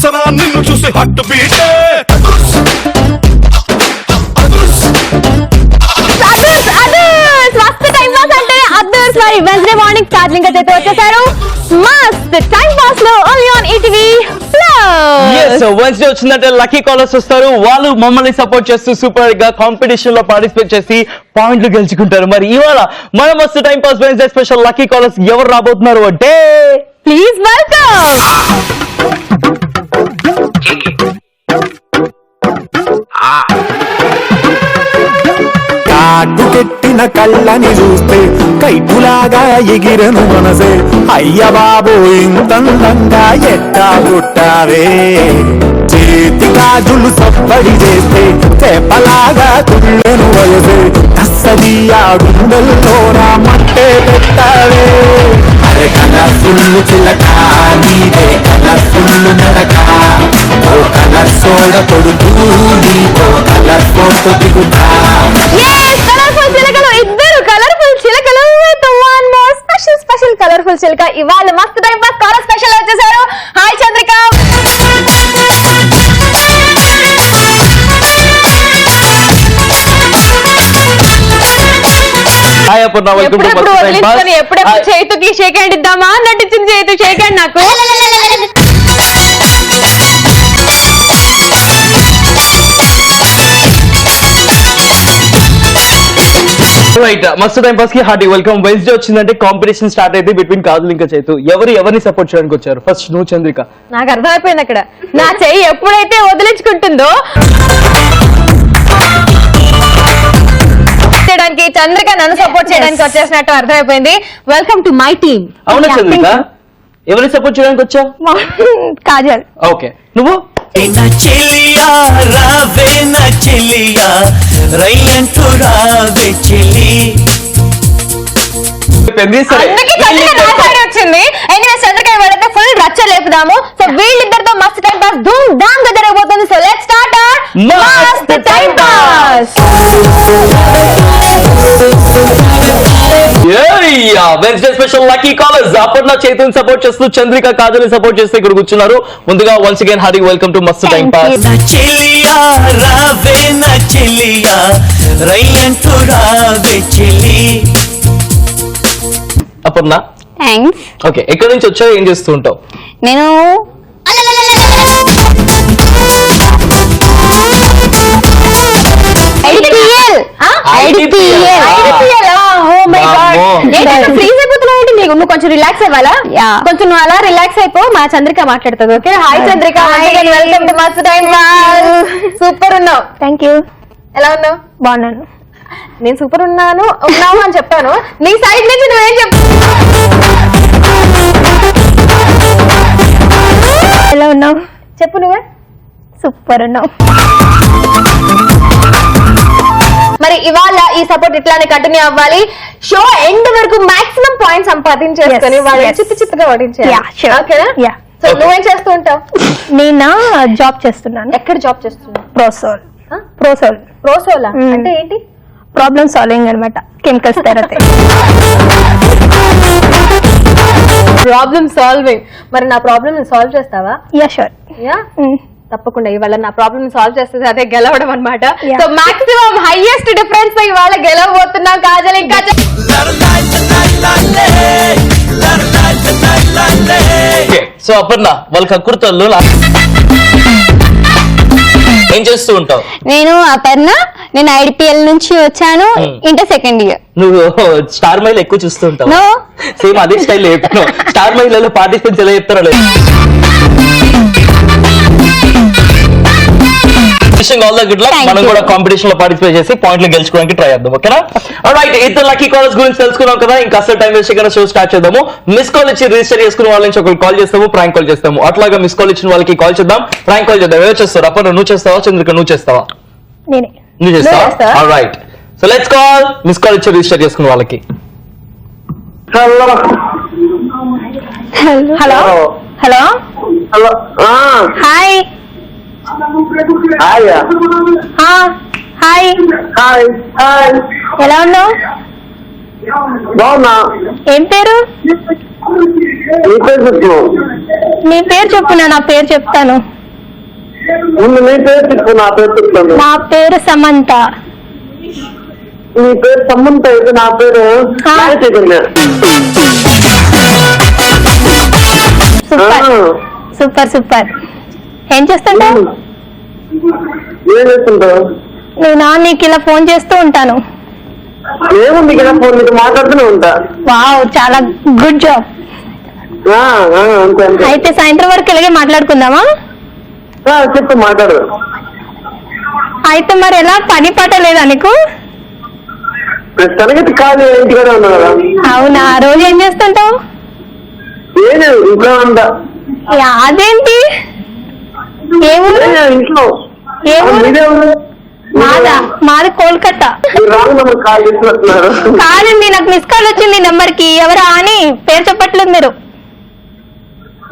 సరసరా నిన్ను చూసి హట్టు బీటే Wednesday morning startling అయితే వచ్చేసారు మస్త్ టైం పాస్ లో only on ETV plus. Wednesday వచ్చిందంటే లక్కీ కాలర్స్ వస్తారు. వాళ్ళు మమ్మల్ని సపోర్ట్ చేస్తూ సూపర్ గా కాంపిటీషన్ లో పార్టిసిపేట్ చేసి పాయింట్లు గెలుచుకుంటారు. మరి ఇవాళ మన మస్తు time pass Wednesday special lucky callers ఎవరు రాబోతున్నారు అంటే ప్లీజ్ వెల్కమ్. కాటుకెట్టిన కళ్ళని చూస్తే కైపులాగా ఎగిరను మనసే అయ్య బాబు ఇంతందంగా ఎట్టా పుట్టావే చేతి గాజులు సప్పడి చేస్తే తెప్పలాగా తుళ్ళెను వయసే అస్సది ఆ గుండెల్లో నా మట్టే పెట్టావే అరే కలర్ఫుల్ చిలక నీదే కలర్ఫుల్ నడక ఓ కలర్ సోడ కొడుతూ నీతో కలర్ ఫోటో దిగుతా. ఇద్దరు కలర్ఫుల్ చిలకలు వన్ మోర్ స్పెషల్ కలర్ఫుల్ చిలక ఇవాళ మస్తు టైం పాస్ కాలర్ స్పెషల్ వచ్చేసారు. Hi Chandrika. Hi Aparna, welcome to మస్తు టైం పాస్. ఎప్పుడెప్పుడు చేతుకి షేక్ హ్యాండ్ ఇద్దామా నటించింది చేతు షేక్ హ్యాండ్ నాకు. రైట్, మస్తు టైం పాస్ కి హార్టీ వెల్కమ్. వెన్స్డే వచ్చిందంటే కాంపిటీషన్ స్టార్ట్ అయితే బిట్వీన్ కాజల్ ఇంకా చేతు. ఎవరిని సపోర్ట్ చేయడానికి వచ్చారు? ఫస్ట్ నువ్వు చంద్రిక. నాకు అర్థమైపోయింది అక్కడ నా చెయ్యి ఎప్పుడైతే వదిలించుకుంటుందో చేయడానికి చంద్రిక నన్ను సపోర్ట్ చేయడానికి వచ్చేసినట్టు అర్థమైపోయింది. Welcome to my team. అవునా చంద్రిక, ఎవరిని సపోర్ట్ చేయడానికి వచ్చా? కాజల్. ఓకే, నువ్వు? నా చెలియా రావే నా చెలియా రైలంటూ రావే చెలి. వచ్చింది. ఎనీవేస్ చంద్రిక ఇవాళ ఫుల్ రచ్చ లేపుదాము. సో వీళ్ళిద్దరితో మస్తు టైం పాస్ ధూమ్ ధామ్ గా జరగబోతుంది. సో లెట్స్ స్టార్ట్ మస్తు time pass. Wednesday special lucky callers Aparna చేతుని సపోర్ట్ చేస్తూ చంద్రిక కాజల్ సపోర్ట్ చేస్తూ ఇక్కడ కూర్చున్నారు. ముందుగా once again Hardik welcome to మస్తు టైం పాస్. నా చెలియా రావే నా చెలియా రైలంటూ రావే చెలి. అపర్ణ, థ్యాంక్స్. ఓకే, ఎక్కడి నుంచి వచ్చావు, ఏం చేస్తూ ఉంటావు? నేను నువ్వు కొంచెం రిలాక్స్ అవ్వాలా? కొంచెం నువ్వు అలా రిలాక్స్ అయిపో, మా చంద్రిక మాట్లాడుతుంది. Okay, hi Chandrika, welcome to మస్తు టైం పాస్. సూపర్ ఉన్నావు. Thank you. ఎలా ఉన్నావు? బాగున్నాను. నేను సూపర్ ఉన్నావు అని చెప్పాను. నీ సైడ్ నుంచి నువ్వేం చెప్పు. ఎలా ఉన్నావు చెప్పు. నువ్వే సూపర్ ఉన్నావు. మరి ఇవాళ ఈ సపోర్ట్ ఇట్లానే కంటిన్యూ అవ్వాలి. షో ఎండ్ వరకు మాక్సిమం పాయింట్ సంపాదించేసుకొని వాళ్ళని చిత్తుగా ఓడించాలి. ఓకేనా? సో నువ్వేం చేస్తూ ఉంటావు? నేను జాబ్ చేస్తున్నాను. ఎక్కడ జాబ్ చేస్తున్నావు? ప్రోసోలా అంటే ఏంటి? ప్రాబ్లమ్ సాల్వింగ్ అనమాట, కెమికల్స్ థెరపీ. Problem solving. మరి నా ప్రాబ్లమ్ సాల్వ్ చేస్తావా? Yeah sure. యా తప్పకుండా. ఇవాళ నా ప్రాబ్లమ్ సాల్వ్ చేస్తుంది, అదే గెలవడం అనమాట. సో మాక్సిమం హైయెస్ట్ డిఫరెన్స్ తో ఇవాళ గెలవబోతున్నాం కాజల్ ఇంకా. సో అపర్ణ, వాళ్ళ కక్కుర్తల్లో ఏం చేస్తూ ఉంటావు? నేను అపర్ణ, నేను ఐడిపిఎల్ నుంచి వచ్చాను. Inter second year. నువ్వు స్టార్ మైల్ ఎక్కువ చూస్తూ ఉంటావు. సేమ్ అదే స్టైల్ చెప్తున్నావు. స్టార్ మైల్ పార్టిసిపెంట్స్ ఎలా చెప్తారో లేదు. All the good luck. మనం కూడా కాంపిటీషన్ లో పార్టిసిపేట్ చేసి పాయింట్లు గెలుచుకోవడానికి ట్రై చేద్దాం. ఓకేనా? రైట్, ఇద్దరు లక్కీ కాలర్స్ గురించి తెలుసుకున్నాం కదా. ఇంకా అసలు టైం వేస్ట్ చేయకుండా షో స్టార్ట్ చేద్దాము. మిస్ కాల్ ఇచ్చి రిజిస్టర్ చేసుకున్న వాళ్ళ నుంచి ఒకరు కాల్ చేస్తాము, ప్రాంక్ కాల్ చేస్తాము. అట్లాగా మిస్ కాల్ ఇచ్చిన వాళ్ళకి కాల్ చేద్దాం, ప్రాంక్ కాల్ చేద్దాం. ఎవరు చేస్తారు? అప్పుడు నువ్వు చేస్తావా, చంద్రిక నువ్వు చేస్తావా? నువ్వు చేస్తావా? Right, so let's call miss call ఇచ్చి రిజిస్టర్ చేసుకున్న వాళ్ళకి. Hello hello hi. హాయ్. ఎలా ఉన్నావు? బాగున్నా. ఏం పేరు? నీ పేరు చెప్పు. నీ పేరు చెప్పు, నా పేరు చెప్తాను. ముందు నీ పేరు చెప్పు, నా పేరు చెప్తాను. నా పేరు సమంత. నీ పేరు సమంత అయితే నా పేరు చైతన్య. Super super super. ఏం చేస్తుంటావు? ఏం చేస్తుంటావు? నేను నీకు ఇలా ఫోన్ చేస్తూ ఉంటాను. ఏముంది కదా, ఫోన్ నీకు మాట్లాడుతూనే ఉంటా. వావ్, చాలా గుడ్ జాబ్. అంతే అంతే. అయితే సాయంత్రం వరకు ఇలాగే మాట్లాడుకుందామా? చెప్పు, మాట్లాడు. అయితే మరి ఎలా, పని పాట లేదా నీకు? తనకైతే ఖాళీ ఇంటికాడే ఉన్నా కదా. అవునా, రోజు ఏం చేస్తుంటావు? ఏం లేదు, ఇంట్లో ఉంటా. అదేంటి, ఏ ఊరు? ఇంట్లో. ఏ ఊరు? మాది కోల్కతా. రాంగ్ నెంబర్ కాల్ చేస్తున్నారు. కాదండి, నాకు మిస్ కాల్ వచ్చింది నెంబర్ కి. ఎవరా అని పేరు చెప్పట్లేదు మీరు.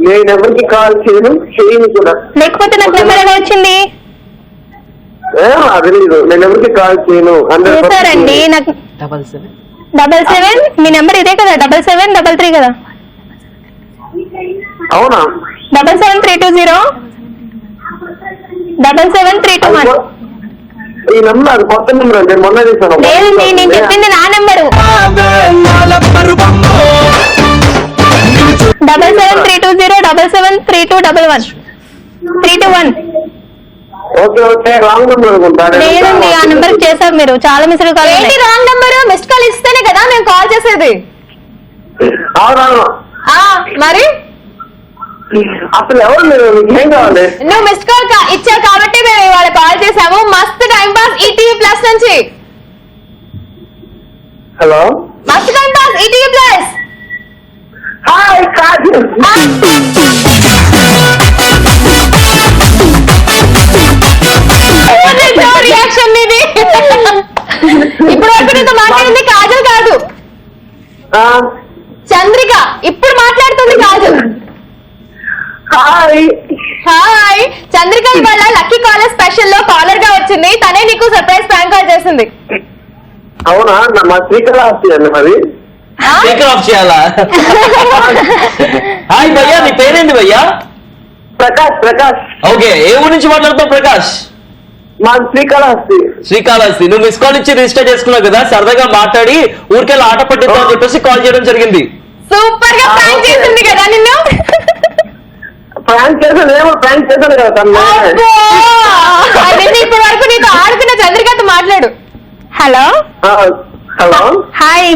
నేను ఎవరికి కాల్ చేయను కూడా. లేకపోతే నాకు నెంబర్ ఎలా వచ్చింది? అది లేదు, నేను ఎవరికి కాల్ చేయను. చేశారండి నాకు. 77 మీ నెంబర్ ఇదే కదా? 7733 కదా? అవునా? 77320 77321. ఈ నెంబర్ అది కొత్త నెంబర్ అండి, మొన్న చేశాను. లేదండి, నేను చెప్పింది నా number. 77320 77321 321. Okay okay, wrong number అనుకుంటా. లేదండి, ఆ నెంబర్ చేశారు మీరు. చాలా మిస్డ్ కాల్. ఏంటి రాంగ్ నెంబర్? మిస్డ్ కాల్ ఇస్తేనే కదా మేము కాల్ చేసేది. అవునా? మరి అసలు ఎవరు మీరు? ఏం కావాలి? నువ్వు మిస్డ్ కాల్ ఇచ్చావు కాబట్టి మేము ఇవాళ కాల్ చేసాము. మస్త్ టైం పాస్ ఈటీవీ ప్లస్ నుంచి. హలో, మస్త్ time pass ETV plus. Hi కాదు. రియాక్షన్ ఇది. ఇప్పుడు వరకు నీతో మాట్లాడింది కాజల్ కాదు, చంద్రిక. ఇప్పుడు మాట్లాడుతుంది కాజల్. హాయ్ హాయ్ చంద్రిక, ఇవాళ లక్కీ కాలర్ స్పెషల్ లో కాలర్ గా వచ్చింది. తనే నీకు సర్ప్రైజ్ ప్రాంక్ కాల్ చేసింది. అవునా? మా స్పీకర్ ఆఫ్ చేయండి మరి. స్పీకర్ ఆఫ్ చేయాలా? హాయ్ భయ్యా, నీ పేరేంటి భయ్యా? ప్రకాష్. ప్రకాష్. ఓకే, ఏ ఊరు నుంచి మాట్లాడుతావు ప్రకాష్? మా శ్రీకాళహస్తి. శ్రీకాళహస్తి. నువ్వు మిస్ కాల్ ఇచ్చి రిజిస్టర్ చేసుకున్నావు కదా, సరదాగా మాట్లాడి ఊరికెళ్ళి ఆట పట్టిద్దాం అని చెప్పేసి కాల్ చేయడం జరిగింది. సూపర్ గా ప్రాంక్ చేసింది కదా నిన్ను. ప్రాంక్ చేశాను, ఏమో ప్రాంక్ చేశాను కదా తను. ఇప్పటి వరకు నీతో ఆడుతున్న చంద్రికతో మాట్లాడు. హలో. హలో. హాయ్.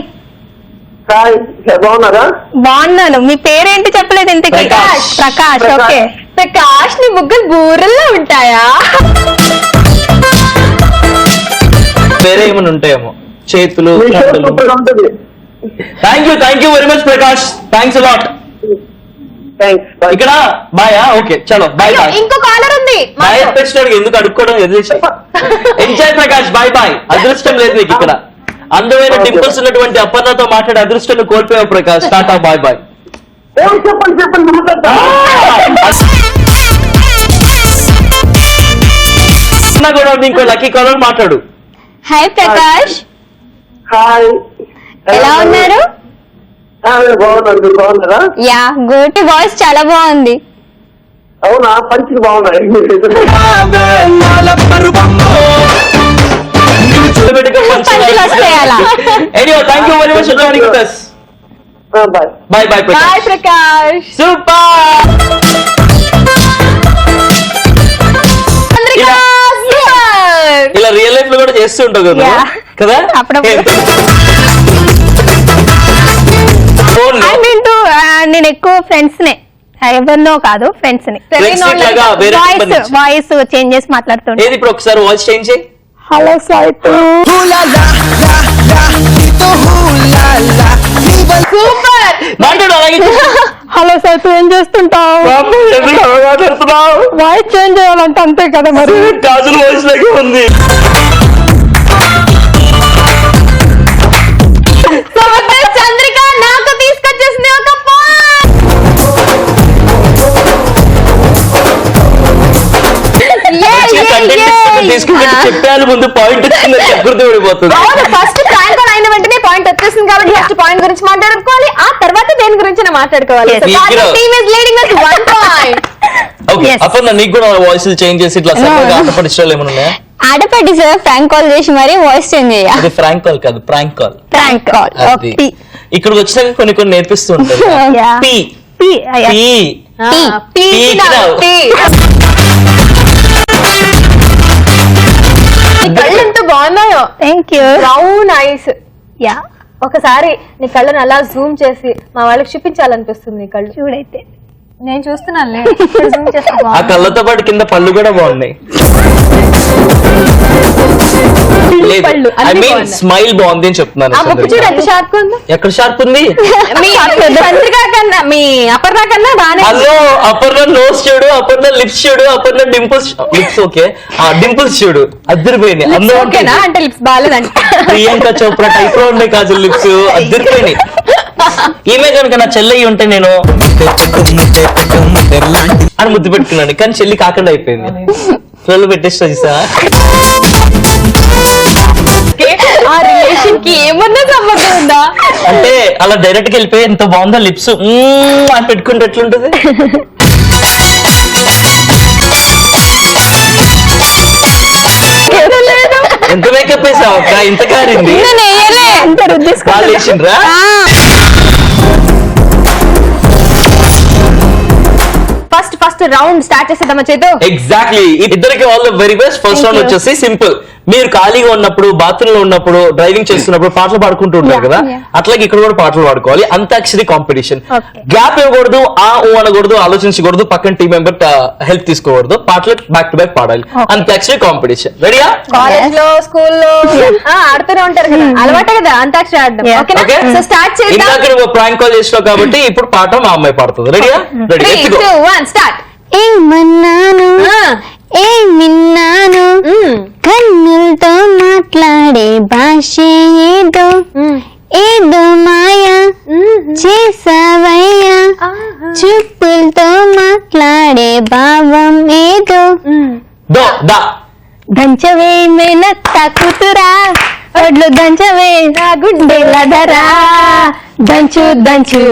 హాయ్, బాగున్నారా? బాగున్నాను. మీ పేరేంటి చెప్పలేదు ఇంతకీ? ప్రకాష్. ప్రకాష్. ఓకే ప్రకాష్, నీ బుగ్గలు బూరెల్లో ఉంటాయా? వేరే ఏమైనా ఉంటాయేమో, చేతులు. మీ షో సూపర్ గా ఉంటుంది. Thank you very much Prakash, thanks a lot. Thanks. ఇక్కడ బాయా? ఓకే చలో, బాయ్ బాయ్. ఇంకో కాలర్ ఉంది. బాయ్ చెప్పేసినాడు, ఎందుకు అడుక్కోవడం? Enjoy Prakash, bye bye. అదృష్టం లేదు నీకు ఇక్కడ. అందమైన డింపుల్స్ ఉన్నటువంటి అప్పన్నతో మాట్లాడే అదృష్టాన్ని కోల్పోయావు ప్రకాష్. టాటా, బాయ్ బాయ్. చెప్పండి మాట్లాడతా. కూడా ఇంకో లక్కీ కాలర్ మాట్లాడు. హాయ్ ప్రకాష్, హాయ్, ఎలా ఉన్నారు? బాగున్నారు, మీరు బాగున్నారా? Yeah good. వాయిస్ చాలా బాగుంది. అవునా? పంచులు బాగున్నాయి. పంచులు వస్తాయి అలా. Anyway, thank you very much for joining with us. Bye. Bye bye Prakash. Bye Prakash. Super. ఇలా రియల్ లైఫ్ లో కూడా చేస్తూ ఉంటావు కదా, Yeah. కదా? అప్పుడప్పుడు. Phone లో. నేను ఎక్కువ ఫ్రెండ్స్ నే, ఎవరినో కాదు, ఫ్రెండ్స్ ని. Friends ఇట్లాగా వేరే number నుంచి. వాయిస్ చేంజ్ చేసి మాట్లాడుతుంటా. ఏది ఇప్పుడు ఒకసారి వాయిస్ చేంజ్ చేయి. హలో సైతు. సూపర్. మాట్లాడు అలాగే. హలో సైతు, ఏం చేస్తుంటావు? ఎందుకు అలా మాట్లాడుతున్నావు? వాయిస్ చేంజ్ చేయాలంటే అంతే కదా మరి. గాజుల వాయిస్ లాగే ఉంది. చంద్రిక నాకు తీసుకొచ్చేసింది ఒక తీసుకుంటే చెప్పాను ముందు పాయింట్ వచ్చిందని గుర్తు పడిపోతుంది. ఫస్ట్ ప్రాంక్ అయిన వెంటనే పాయింట్ వచ్చేసింది వచ్చింది కాబట్టి ఫస్ట్ పాయింట్ గురించి మాట్లాడుకోవాలి, ఆ తర్వాత దేని గురించి మాట్లాడుకోవాలి. Team is leading with 1 point. Okay, అప్పుడు నీకు కూడా వాయిస్ చేంజ్ చేసి ఇట్లా సరదాగా ఆట పడిస్తాలు ఏమైనా ఉన్నాయా? ఆడపట్టి సార్ ఫ్రాంక్ కాల్ చేసి మరి వాయిస్ చేంజ్ చేయాలి. అది ఫ్రాంక్ కాల్ కాదు, ప్రాంక్ కాల్. Prank call. ఇక్కడికి వచ్చినాక కొన్ని నేర్పిస్తూ ఉంటారు. పి కళ్ళు ఎంత బాగున్నాయో. Thank you. Brown ice. Yeah, ఒకసారి నీ కళ్ళని అలా జూమ్ చేసి మా వాళ్ళకి చూపించాలనిపిస్తుంది. నీ కళ్ళు చూడైతే నేను చూస్తున్నాను. జూమ్ చేస్తా. ఆ కళ్ళతో పాటు కింద పళ్ళు కూడా బాగున్నాయి. పళ్ళు ఐ మీన్ స్మైల్ బాగుంది అని చెప్తున్నాను. చూడు ఎంత షార్ప్ ఉందో. ఎక్కడ షార్ప్ ఉంది? మీ చంద్రిక కన్నా మీ అపర్ణ కన్నా బానే. హలో, అపర్ణ నోస్ చూడు, అపర్ణ లిప్స్ చూడు, Aparna Dimple's lips okay, Dimple's చూడు అద్దరిపోయింది. అందరూ ఓకేనా అంటే లిప్స్ బాగాలేదంట. ప్రియాంక చోప్రా టైప్ లో ఉండే కాజల్ లిప్స్ అద్దరిపోయినాయి. ఈమె కనుక నా చెల్లి ఉంటే నేను అని ముద్దు పెట్టుకున్నాను, కానీ చెల్లి కాకుండా అయిపోయింది. ఫ్లోలో పెట్టేస్తా చూసా. ఆ రిలేషన్ కి ఏమన్నా సంబంధం ఉందా అంటే అలా డైరెక్ట్ గా వెళ్ళిపోయి ఎంత బాగుందో లిప్స్ అని పెట్టుకుంటే ఎట్లుంటది? ఎంత మేకప్ వేసావు అక్క, ఇంత కారింది? వాళ్ళు వేసిండ్రా? ఫస్ట్ రౌండ్ స్టార్ట్ చేసేద్దామా చేతో? ఎగ్జాక్ట్లీ. ఇద్దరికి all the very best. First round వచ్చేసి సింపుల్. మీరు ఖాళీగా ఉన్నప్పుడు, బాత్రూమ్ లో ఉన్నప్పుడు, డ్రైవింగ్ చేస్తున్నప్పుడు పాటలు పాడుకుంటూ ఉంటారు కదా, అట్లాగే ఇక్కడ కూడా పాటలు పాడుకోవాలి. అంతాక్షరి కాంపిటీషన్. గ్యాప్ ఇవ్వకూడదు, అనకూడదు, ఆలోచించకూడదు, పక్కన టీం మెంబర్ హెల్ప్ తీసుకోకూడదు. పాటలు బ్యాక్ టు బ్యాక్ పాడాలి. అంతాక్షరి కాంపిటీషన్. రెడీయా? కాలేజ్ లో, స్కూల్లో ఆడుతూనే ఉంటారు కదా, అలవాటే కదా అంతాక్షరి ఆడడం. ఓకే, సో స్టార్ట్ చేద్దాం. ఇందాక నువ్వు ప్రాంక్ కాల్ చేసినావు కాబట్టి ఇప్పుడు పాట మా అమ్మాయి పాడుతుంది. రెడీయా? రెడీ. 3, 2, 1 స్టార్ట్. ఏమన్నాను ఏమిన్నాను, కన్నులతో మాట్లాడే భాష ఏదో, ఏదో మాయా చేసావయ్యా, చూపులతో మాట్లాడే భావం ఏదో. దంచవే మేనత్త కూతురా, ఒడ్లు దంచవే నా గుండెల ధరా, దంచు దంచు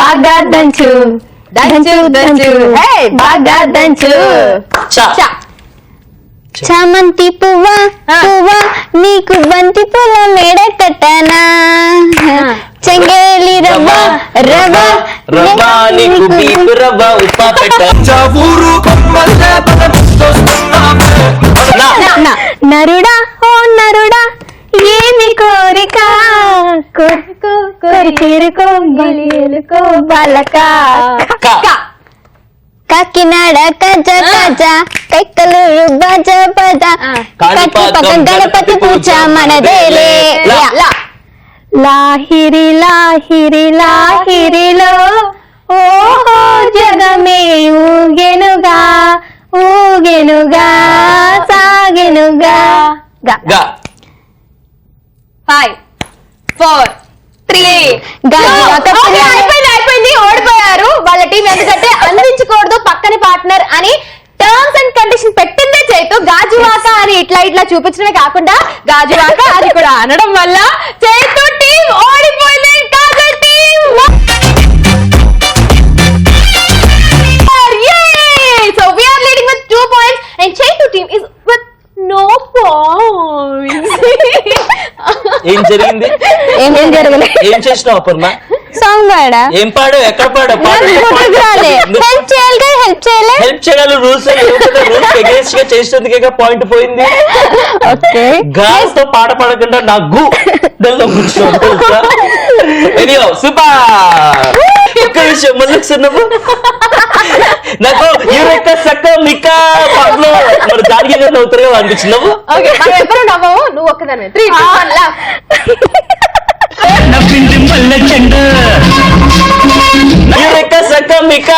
బాగా దంచు, దంచు దంచు బాగా దంచు. చామంతి పువ్వా పువ్వా నీకు బంతి పూల మేడ కట్టనా, చెంగేలి రవ్వ రవ్వ రవ్వ నీకు బీపు రవ్వ ఉప్పా పెట్ట. నరుడా ఓ నరుడా ఏమి కోరిక, కోరుకో కోరికేరుకో బలికో బాలక. కాకినాడ కజ కజ కైకలూరు బజ బజ, కాణిపాకం గణపతి పూజ మనదేలే. లాహిరి లాహిరి లాహిరిలో ఓహో జగమే ఊగెనుగా, ఊగెనుగా సాగెనుగా. 5, 4, 3 అయిపోయింది. ఓడిపోయారు వాళ్ళ టీం. ఎందుకంటే అందించకూడదు పక్కన పార్ట్నర్ అని టర్మ్స్ అండ్ కండిషన్ పెట్టిందే చేతు. గాజువాక అని ఇట్లా ఇట్లా చూపించడమే కాకుండా గాజువాక అని కూడా అనడం వల్ల చేతు టీం ఓడిపోయింది. Kajal team. So we are leading with 2 points and Chetu team is with no points. ఏం జరిగింది? ఏం జరగలేదు. ఏం చేసినావు అపర్ణ? సాంగ్ పాడా. ఏం పాడు? ఎక్కడ పాడు? హెల్ప్ చేయాలి, హెల్ప్ చేయలే. హెల్ప్ చేయాలి. రూల్స్ అగేన్స్ట్ గా చేసినందుకే పాయింట్ పోయింది. ఓకే, గాస్ తో పాట పాడకుండా నా గు దల్లో కూర్చున్నావు. Anyhow super. ఒక్క విషయం మళ్ళీ నువ్వు నాకు యూరెక్క సక్క మిక్క పాటలో మరి దానికి నవ్వుతారు కదా అనిపించింది. నువ్వు ఓకే, మనం ఎప్పుడు నవ్వవు, నువ్వు ఒక్కదానివే. 3, 2, 1 లాఫ్. యూరెక్క సక్క మిక్క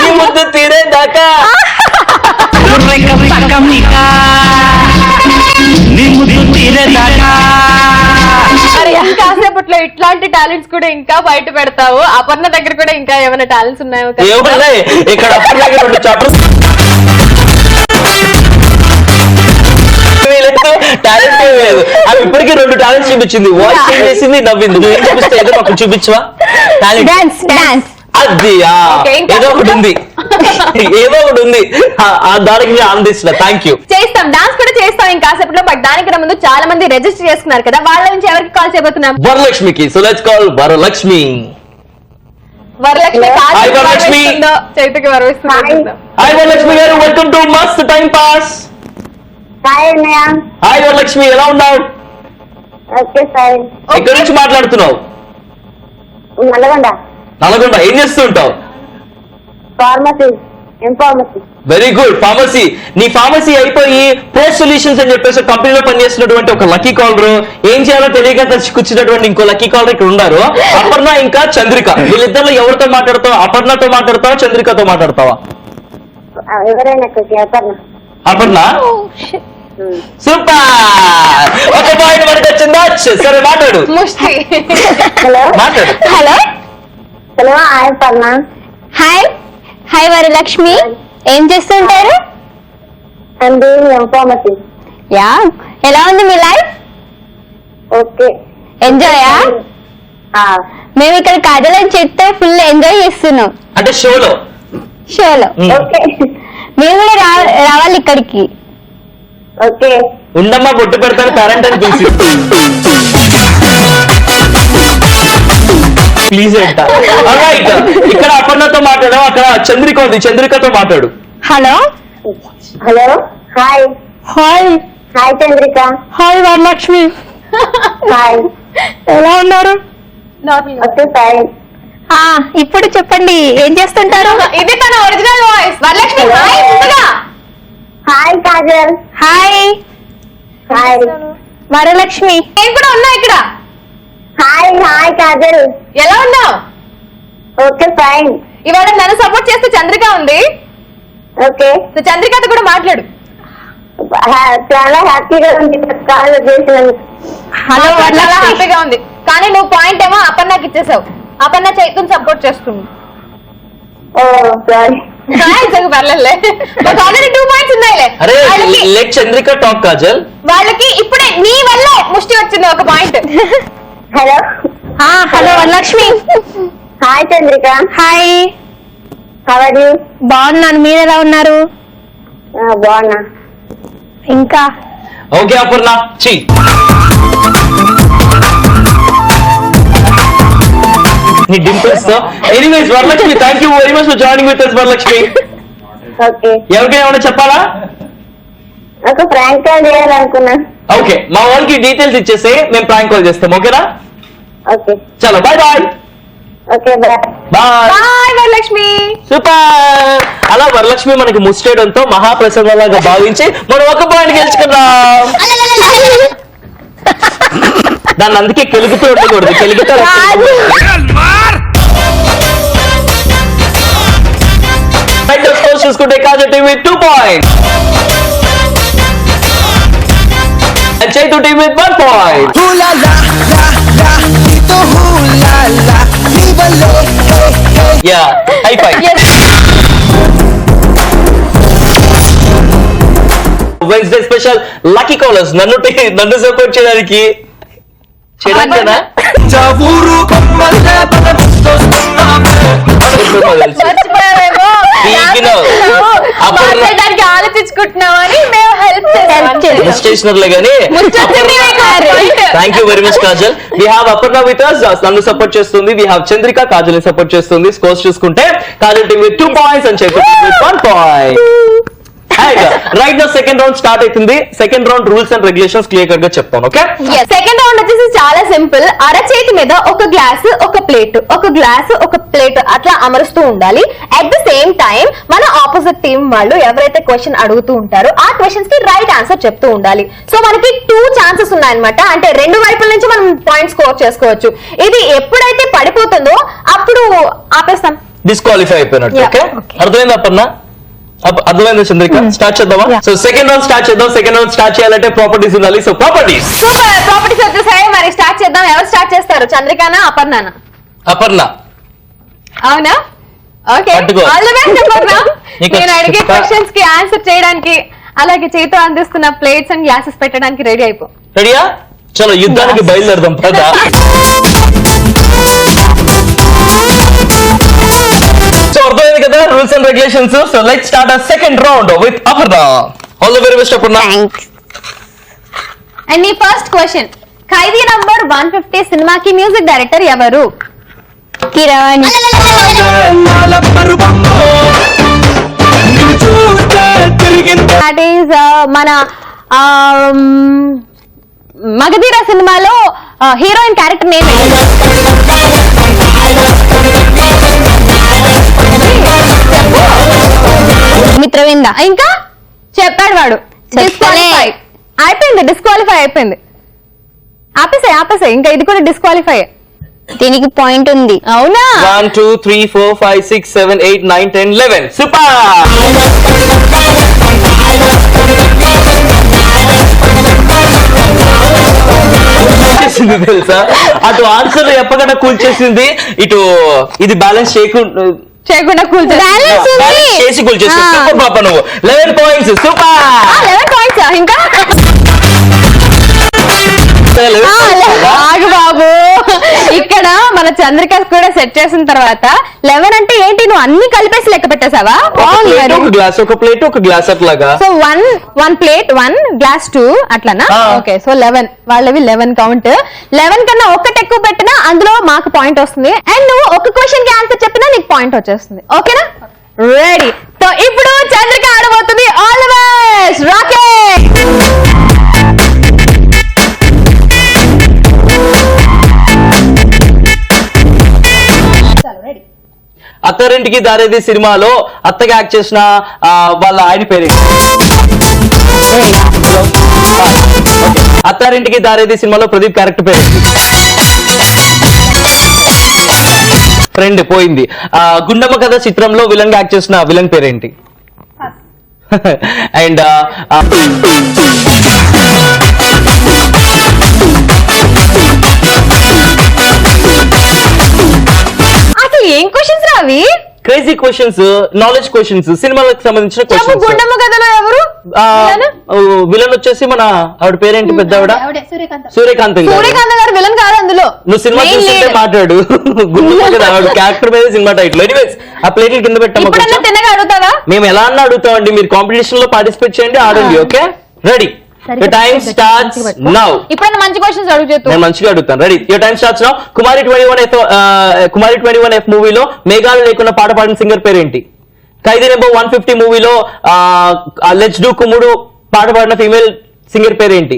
ఈ ముద్దు తీరేదాకా మరి ఇంకాసేపట్లో ఇట్లాంటి టాలెంట్స్ కూడా ఇంకా బయట పెడతావు. అపర్ణ దగ్గర కూడా ఇంకా ఏమైనా టాలెంట్స్ ఉన్నాయో? ఏమున్నాయి ఇక్కడ? అప్పటి 2 చాప్టర్స్ టాలెంట్ లేదు. అది ఇప్పటికీ 2 టాలెంట్స్ చూపించింది. వాయిస్ చేంజ్ చేసింది, నవ్వింది. నువ్వేం చూపిస్తే ఏదో మాకు చూపించవా టాలెంట్? డాన్స్ అది Okay, ఇంకా? ఏదో ఒకటి ఉంది, ఏదో ఒకటి ఉంది. దానికి నేను ఆనందిస్తున్నా. Thank you. చేస్తాం, డాన్స్ కూడా చేస్తాం ఇంకాసేపట్లో. బట్ దానికన్నా ముందు చాలా మంది రిజిస్టర్ చేసుకున్నారు కదా, వాళ్ళ నుంచి ఎవరికి కాల్ చేయబోతున్నాం? వరలక్ష్మికి. So let's call Varalakshmi. Varalakshmi కాదు, Hi, వరలక్ష్మి. వరవిస్తుందో, చైతుకి వరవిస్తుందో. హాయ్ వరలక్ష్మి గారు, వెల్కమ్ టు మస్త్ టైం పాస్. హాయ్ అన్నయ్య. హాయ్ వరలక్ష్మి, ఎలా ఉన్నావు? Okay sir. ఎక్కడి నుంచి మాట్లాడుతున్నావు? నల్గొండ. నల్గొండ. ఏం చేస్తూ ఉంటావు? Pharmacy. Pharmacy. Very good. Pharmacy. నీ ఫార్మసీ అయిపోయి పోస్ట్ సొల్యూషన్స్ అని చెప్పేసి కంపెనీలో పనిచేస్తున్నటువంటి ఒక లక్కీ కాలర్, ఏం చేయాలో తెలియక కూర్చున్నటువంటి ఇంకో లక్కీ కాలర్ ఇక్కడ ఉన్నారు. అపర్ణ ఇంకా చంద్రిక. వీళ్ళిద్దరిలో ఎవరితో మాట్లాడతావా? అపర్ణతో మాట్లాడతావా, చంద్రికతో మాట్లాడతావా? ఎవరైనా చెప్పండి. అపర్ణ. సూపర్. ఒక పాయింట్ మనకి వచ్చిందా? సరే మాట్లాడు. ముష్టి. హలో. మాట్లాడు. Hello hello. Hi Parna. Hi Varalakshmi, ఏం చేస్తుంటారు? అండి ఫార్మసీ. యా, ఎలా ఉంది మీ లైఫ్? ఓకే. ఎంజాయా? మేము ఇక్కడ కాజల్ అని చెప్తే ఫుల్ ఎంజాయ్ చేస్తున్నాం అంటే షోలో. ఓకే. మీరు కూడా రావాలి ఇక్కడికి. ఓకే. ఉండమ్మా, బొట్టు పెడతాను కరెంట్ అని పిలిచి ప్లీజ్ అంట. రైట్, ఇక్కడ అపర్ణతో మాట్లాడావు, అక్కడ చంద్రిక ఉంది, చంద్రికతో మాట్లాడు. Hello. Hello. Hi. Hi. Hi Chandrika. Hi Varalakshmi, hi. ఎలా ఉన్నారు? Okay fine. ఇప్పుడు చెప్పండి, ఏం చేస్తుంటారు? ఇది తన ఒరిజినల్ వాయిస్. వరలక్ష్మి హాయ్ ముందుగా. Hi Kajal. Hi hi. Varalakshmi. నేను కూడా ఉన్నా ఇక్కడ. హాయ్. హాయ్ కాజల్. ఎలా ఉన్నావు? Okay fine. ఇవాళ నన్ను సపోర్ట్ చేస్తూ చంద్రిక ఉంది. ఓకే. సో చంద్రికతో కూడా మాట్లాడు. చాలా హ్యాపీగా ఉంది కాల్ చేసినందుకు. హలో చాలా వరలక్ష్మి. హ్యాపీగా ఉంది. కానీ నువ్వు పాయింట్ ఏమో అపర్ణకి ఇచ్చేసావు. అపర్ణ చైతుని సపోర్ట్ చేస్తుంది. ఓ సారీ. పర్లేదులే. ఆల్రెడీ 2 పాయింట్స్ ఉన్నాయిలే. అరే వాళ్ళకి లెట్ చంద్రిక టాక్ కాజల్. వాళ్ళకి ఇప్పుడే నీ వల్ల ముష్టి వచ్చింది ఒక point. Hello. Hello Varalakshmi. Hi Chandrika. Hi. How are you? బాగున్నాను, మీరు ఎలా ఉన్నారు? బాగున్నా. ఇంకా ఓకే అపర్ణ, చి నీ డింపుల్స్ తో. Anyways Varalakshmi, thank you very much for joining with us Varalakshmi. Okay. ఎవరికైనా ఏమైనా చెప్పాలా? ఒక ప్రాంక్ కాల్ చేయాలనుకున్నా. ఓకే, మా వాళ్ళకి డీటెయిల్స్ ఇచ్చేసి మేము ప్రాంక్ కాల్ చేస్తాం. ఓకేనా? ఓకే. చలో bye bye. Okay bye. Bye. Bye Varalakshmi. Super. అలా వరలక్ష్మి మనకి ముస్టేయడంతో మహాప్రసాదంలాగా భావించి మనం ఒక పాయింట్ గెలుచుకున్నాం. దాన్ని అందుకే కెలుగుతూ ఉండకూడదు, కెలుగుతూ చూసుకుంటే Kajal team with 2 points and Chaitu team with 1 point. Yeah, high five. Wednesday special lucky callers నన్ను సపోర్ట్ చేయడానికి మర్చిపోయావేమో. మాట్లాడడానికి ఆలోచించుకుంటున్నామని మేము హెల్ప్ చేస్తాం. స్టేషనర్లే గానీ thank you very much Kajal. We have Aparna with us, నన్ను సపోర్ట్ చేస్తుంది. వి హావ్ చంద్రిక, కాజల్ ని సపోర్ట్ చేస్తుంది. స్కోర్స్ చూసుకుంటే Kajal team with 2 points and Chaitu team with 1 point. Right, second round start అవుతుంది. Second round rules and regulations clear cut గా చెప్తాను. Okay, second round వచ్చేసి చాలా సింపుల్. అరచేతి మీద ఒక గ్లాస్ ఒక ప్లేట్, ఒక గ్లాస్ ఒక ప్లేట్ అట్లా అమరుస్తూ ఉండాలి. అట్ ద సేమ్ టైం మన ఆపోజిట్ టీం వాళ్ళు ఎవరైతే క్వశ్చన్ అడుగుతూ ఉంటారో ఆ క్వశ్చన్స్ కి రైట్ ఆన్సర్ చెప్తూ ఉండాలి. సో మనకి 2 ఛాన్సెస్ ఉన్నాయన్నమాట. అంటే 2 వైపుల నుంచి మనం పాయింట్ స్కోర్ చేసుకోవచ్చు. ఇది ఎప్పుడైతే పడిపోతుందో అప్పుడు ఆపేస్తాం, డిస్క్వాలిఫై అయిపోయినట్టు. ఓకే, అర్థమైంది అపర్ణ? అర్థమైంది చంద్రిక? స్టార్ట్ చేద్దామా? సో సెకండ్ రౌండ్ స్టార్ట్ చేద్దాం. సెకండ్ రౌండ్ స్టార్ట్ చేయాలంటే ప్రాపర్టీస్ ఉండాలి. So properties. సూపర్, ప్రాపర్టీస్ వచ్చేసాయి. మరి స్టార్ట్ చేద్దాం. ఎవరు స్టార్ట్ చేస్తారు, చంద్రికానా అపర్ణనా? అపర్ణ. అవునా? ఓకే, పట్టుకో. All the best Aparna. నీకు నేను అడిగే చెప్తా. క్వశ్చన్స్ కి ఆన్సర్ చేయడానికి అలాగే చేతితో అందిస్తున్న ప్లేట్స్ అండ్ గ్లాసెస్ పెట్టడానికి రెడీ అయిపో. రెడీయా? చలో యుద్ధానికి బయలుదేరదాం పద. సో అర్థమైంది కదా rules and regulations. So let's start our second round with Aparna. All the very best Aparna. And నీ ఫస్ట్ క్వశ్చన్, ఖైదీ నంబర్ 150 సినిమాకి మ్యూజిక్ డైరెక్టర్ ఎవరు? కిరవాణి. దట్ ఈస్ మన మగధీర సినిమాలో హీరోయిన్ క్యారెక్టర్ నేమ్. మిత్రవింద. ఇంకా చెప్పాడు వాడు. డిస్క్వాలిఫై అయిపోయింది, డిస్క్వాలిఫై అయిపోయింది. ఆపేసాయి ఇంకా ఇది కూడా డిస్క్వాలిఫై. దీనికి పాయింట్ ఉంది. అవునా? 1 2 3 4 5 6 7 8 9 10 11 సూపర్. తెలుసా అటు ఆన్సర్ చెప్పకుండా కూల్చేసింది, ఇటు ఇది బ్యాలెన్స్ చేయకుండా చేసి కూల్చేసింది. సూపర్ పాప నువ్వు. 11 పాయింట్స్ సూపర్. 11 పాయింట్స్. ఇంకా ఆగు బాబు, ఇక్కడ మన చంద్రిక కూడా సెట్ చేసిన తర్వాత 11 అంటే ఏంటి, నువ్వు అన్ని కలిపేసి లెక్క పెట్టేసావా? ఒక గ్లాస్ ఒక ప్లేట్ ఒక గ్లాస్ అట్లాగా. సో 1 ప్లేట్ 1 గ్లాస్ 2 అట్లానా? ఓకే. సో 11 వాళ్ళవి 11 కౌంట్. 11 కన్నా ఒక్కటి ఎక్కువ పెట్టినా అందులో మాకు పాయింట్ వస్తుంది. అండ్ నువ్వు ఒక క్వశ్చన్ కి ఆన్సర్ చెప్పినా నీకు పాయింట్ వచ్చేస్తుంది. ఓకేనా? రెడీ. సో ఇప్పుడు చంద్రిక ఆడబోతుంది. All the best. Rocket. Attarintiki Daredi సినిమాలో అత్తగా యాక్ట్ చేసిన వాళ్ళ ఆయన పేరు. అత్తారింటికి దారేది సినిమాలో ప్రదీప్ క్యారెక్టర్ పేరు. ఫ్రెండ్ పోయింది. గుండమ్మ కథ చిత్రంలో విలన్ గా యాక్ట్ చేసిన విలన్ పేరేంటి? అండ్ అసలు ఏం క్వశ్చన్స్ రావి? క్రేజీ క్వశ్చన్స్, నాలెడ్జ్ క్వశ్చన్స్, సినిమాలకు సంబంధించిన క్వశ్చన్స్. గుండమ్మ కథలో ఎవరు విలన్ వచ్చేసి మన ఆవిడ పేరేంటి? పెద్ద ఆవిడ సూర్యకాంత్. సూర్యకాంత్ గారు విలన్ కాదు అందులో. నువ్వు సినిమా చూస్తుంటే మాట్లాడు. గుండమ్మ కథ ఆవిడ క్యారెక్టర్ మీద సినిమా టైటిల్. ఎనీవేస్ ఆ ప్లేట్లు కింద పెట్టాము. తిన్నగా అడుగుతావా? మేము ఎలా అన్నా అడుగుతామండి. మీరు కాంపిటీషన్ లో పార్టిసిపేట్ చేయండి, ఆడండి. Okay ready? Your time starts now. ఇప్పుడు మంచి క్వశ్చన్స్ అడుగుతూ నేను మంచిగా అడుగుతాను. Ready? Your time starts now. Kumari 21F మూవీలో మేఘాలు లేకుండా పాట పాడిన సింగర్ పేరేంటి? ఖైదీ నెంబర్ 150 మూవీలో లెట్స్ డూ కుముడు పాట పాడిన ఫీమేల్ సింగర్ పేరేంటి?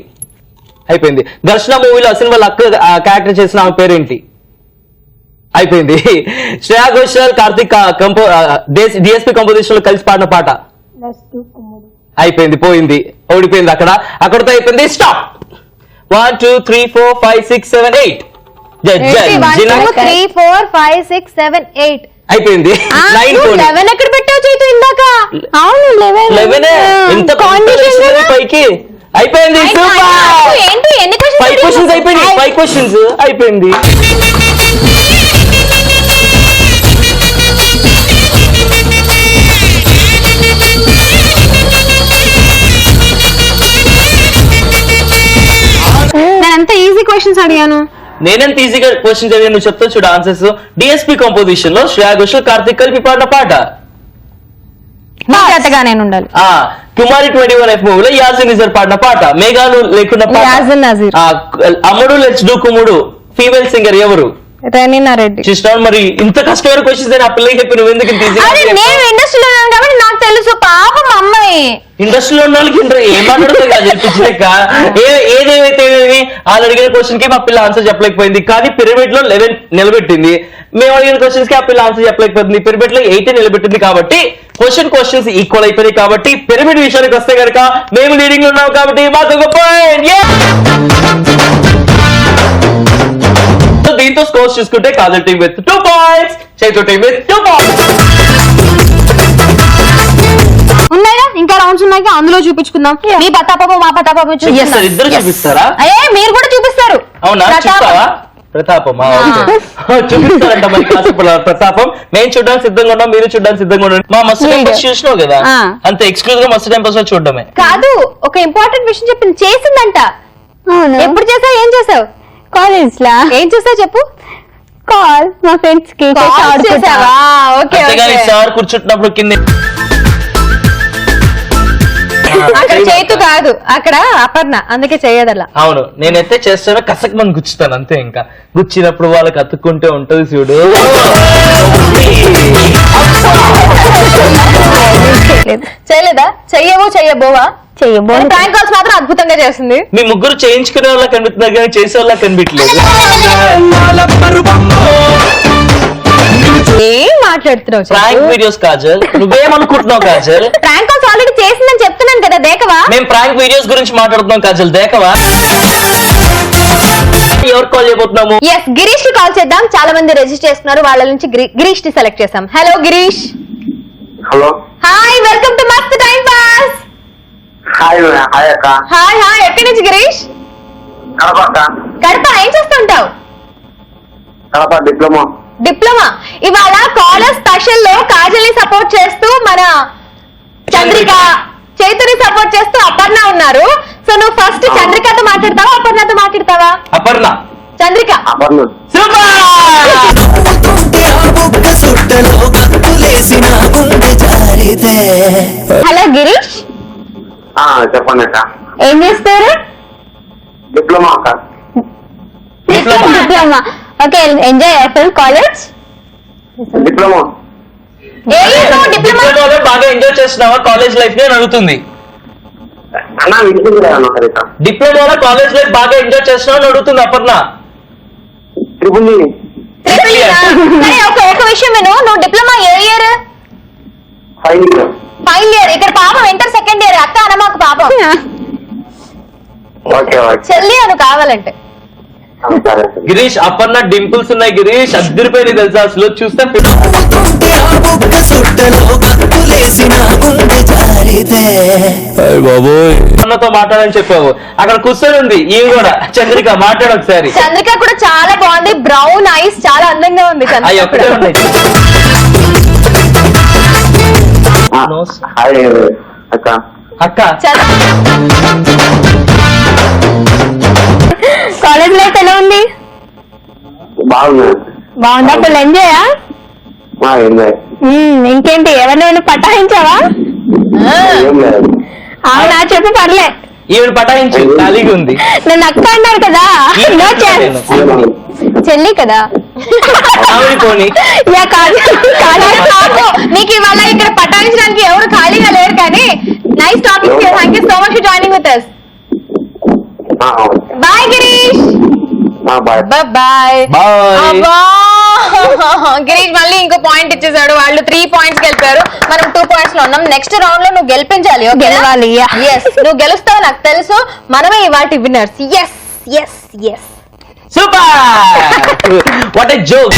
అయిపోయింది. ఘర్షణ మూవీలో అసిన్ వాళ్ళ అక్క క్యారెక్టర్ చేసిన ఆమె పేరేంటి? అయిపోయింది. శ్రేయా ఘోషాల్ కార్తిక్ డిఎస్పీ కంపోజిషన్ లో కలిసి పాడిన పాట? అయిపోయింది. పోయింది. ఓడిపోయింది. అక్కడతో అయిపోయింది. స్టాప్. 1 2 3 4 5 6 7 8 3 4 5 6 7 8 అయిపోయింది. 11 ఎక్కడ పెట్టావు చేతు ఇందాక? అవును 11 ఎంత పైకి అయిపోయింది. ఏంటి ఎన్ని 5 క్వశ్చన్స్ అయిపోయింది. 5 క్వశ్చన్స్ అయిపోయింది. నేనంత ఈజీ క్వశ్చన్స్ అడిగాను. నేనెంత ఈజీగా క్వశ్చన్ చదివాను, నువ్వు చెప్తావు చూడు ఆన్సర్స్. డిఎస్పీ కంపోజిషన్ లో శ్రేయా ఘోషాల్ కార్తిక్ కలిపి పాడిన పాట? బాధ్యతగా నేను ఉండాలి. కుమారి 21F మూవీలో యాసిన్ నిజర్ పాడిన పాట? మేఘాలు లేకుండా యాసిన్ నజీర్. అమ్ముడు లెట్స్ డూ కుముడు ఫీమేల్ సింగర్ ఎవరు? రేణినా రెడ్డి. చూస్తాను మరి ఇంత కష్టమైన క్వశ్చన్స్ అని ఆ పిల్లకి చెప్పి నువ్వు ఎందుకు నేను ఇండస్ట్రీలో ఉన్నాను కాబట్టి నాకు తెలుసు. పాపం అమ్మాయి ఇండస్ట్రీలో ఉన్న వాళ్ళకి ఏమాట్లాడుతుంది కదా చెప్పించాక. ఏదేమైతే వాళ్ళు అడిగిన క్వశ్చన్ కి మా పిల్ల ఆన్సర్ చెప్పలేకపోయింది. కానీ పిరమిడ్ లో 11 నిలబెట్టింది. మేము అడిగిన క్వశ్చన్స్ కి ఆ పిల్ల ఆన్సర్ చెప్పలేకపోయింది. పిరమిడ్ లో 8 నిలబెట్టింది. కాబట్టి క్వశ్చన్స్ ఈక్వల్ అయిపోయినాయి. కాబట్టి పిరమిడ్ విషయానికి వస్తే కనుక మేము లీడింగ్ లో ఉన్నాం. కాబట్టి మాకు ఒక పాయింట్. దీంతో స్కోర్స్ చూసుకుంటే Kajal team with 2 points, Chaitu team with 2 points. ఉన్నాయా ఇంకా రౌండ్స్ ఉన్నాయి, అందులో చూపించుకుందాం. మీ పతాపాపు మా పతాపాపు ఇద్దరు చూపిస్తారా? మీరు కూడా చూపిస్తారు. అవునా? చూస్తావా? ప్రతాపం చూపిస్తారంట మరి కాసేపు ప్రతాపం. మేము చూడడానికి సిద్ధంగా ఉన్నాం, మీరు చూడడానికి సిద్ధంగా ఉన్నాం. మా మస్తు టైంపాస్ చూసినావు కదా, అంత ఎక్స్క్లూజివ్ గా మస్తు టైంపాస్ చూడడమే కాదు. ఒక ఇంపార్టెంట్ విషయం చెప్పింది, చేసిందంట. ఎప్పుడు చేసావు, ఏం చేసావు? కాలేజ్ లా ఏం చేసావు చెప్పు. కాల్ మా ఫ్రెండ్స్ కి చేసావా? ఓకే అంతేగాని సార్ కూర్చుంటున్నప్పుడు కింద అక్కడ చేతు కాదు, అక్కడ అపర్ణ, అందుకే చేయదల్లా. అవును, నేనైతే చేస్తానో కసక్ మంది గుచ్చుతాను అంతే. ఇంకా గుచ్చినప్పుడు వాళ్ళకి అతుక్కుంటే ఉంటది చూడు. చేయలేదా? చెయ్యవో చెయ్యబోవా? ప్రాంక్ కాల్స్ మాత్రం అద్భుతంగా చేస్తుంది. మీ ముగ్గురు చేయించుకునే వాళ్ళ కనిపిస్తున్నారు కానీ చేసే వాళ్ళ కనిపించలేదు. ఏం మాట్లాడుతున్నావు? ప్రాంక్ వీడియోస్ కాజల్, నువ్వేమనుకుంటున్నావు కాజల్? ప్రాంక్ కాల్స్ ఆల్రెడీ చేసిందని చెప్తున్నాను కదా, దేకవా? మేము ప్రాంక్ వీడియోస్ గురించి మాట్లాడుతున్నాం కాజల్, దేకవా? ఎవరు కాల్ చేయబోతున్నాము? ఎస్, గిరీష్ కి కాల్ చేద్దాం. చాలా మంది రిజిస్టర్ చేస్తున్నారు, వాళ్ళ నుంచి గిరీష్ ని సెలెక్ట్ చేసాం. Hello Girish. Hello, hi, welcome to మస్త్ టైం పాస్. హాయ్ అక్క. హాయ్ హాయ్, ఎక్కడి నుంచి గిరీష్? కడప అక్క. కడప. ఏం చేస్తుంటావు? కడప డిప్లొమా. డిప్లొమా. ఇవాళ కాలేజ్ స్పెషల్ లో కాజల్ ని సపోర్ట్ చేస్తూ మన చంద్రిక, చైతుని సపోర్ట్ చేస్తూ అపర్ణ ఉన్నారు. సో నువ్వు ఫస్ట్ చంద్రికతో మాట్లాడతావా, అపర్ణతో మాట్లాడతావా? అపర్ణ. చంద్రిక. అపర్ణ. హలో గిరీష్, చెప్పండి అక్క. ఏం చేస్తారు? డిప్లొమా అక్క. డిప్లొమా. ఓకే, ఎంజాయ్ చేస్తారు కాలేజ్? డిప్లొమా. డిప్లొమాలో బాగా ఎంజాయ్ చేస్తున్నావా కాలేజ్ లైఫ్ ని అడుగుతుంది. అన్నా వినిపించలేదు అన్న సరిగ్గా. డిప్లొమాలో కాలేజ్ లైఫ్ బాగా ఎంజాయ్ చేస్తున్నావు అని అడుగుతుంది అపర్ణ. Triple E. ఒక విషయం విను, నువ్వు డిప్లొమా ఏ ఇయర్? Final year. ఇక్కడ పాపం ఇంటర్ సెకండ్ ఇయర్. అక్క అన్న మాకు పాపం. Okay okay. చెల్లి అను కావాలంటే. సరే. గిరీష్, అపర్ణ డింపుల్స్ ఉన్నాయి గిరీష్, అద్దరిపోయి తెలుసా అసలు చూస్తే. అపర్ణతో మాట్లాడని చెప్పావు, అక్కడ కూర్చొని ఉంది ఈమె కూడా. చంద్రిక మాట్లాడు ఒకసారి. చంద్రిక కూడా చాలా బాగుంది, బ్రౌన్ ఐస్, చాలా అందంగా ఉంది అవి చంద్రిక ఒక్కటే కూడా. ఉన్నాయి. హాయ్ అక్క. అక్క కాలేజ్ లైఫ్ ఎలా ఉంది? బాగున్నా. బాగుందా? ఫుల్ ఎంజాయా? ఎంజాయ్. ఇంకేంటి, ఎవరినైనా పటాయించావా? ఏం లేదు. అవునా, చెప్పు, పర్లే. ఈవిడ పటాయించి ఖాళీగా ఉంది. నన్ను అక్క అన్నారు కదా, నో ఛాన్స్. చెల్లి కదా. పోనీ యా, పాపం, నీకు ఇవాళ ఇక్కడ పటాయించడానికి ఎవరు ఖాళీగా లేరు. కానీ nice talking, thank you so much for joining with us. Bye Girish. Bye. Bye. Bye. Girish మళ్ళీ ఇంకో పాయింట్ ఇచ్చేసాడు. వాళ్ళు 3 points గెలిపారు, మనం 2 points లో ఉన్నాం. నెక్స్ట్ రౌండ్ లో నువ్వు గెలిపించాలి. గెలవాలి. ఎస్, నువ్వు గెలుస్తావు నాకు తెలుసు. మనమే ఇవాటి winners. Yes yes yes. Super, what a joke.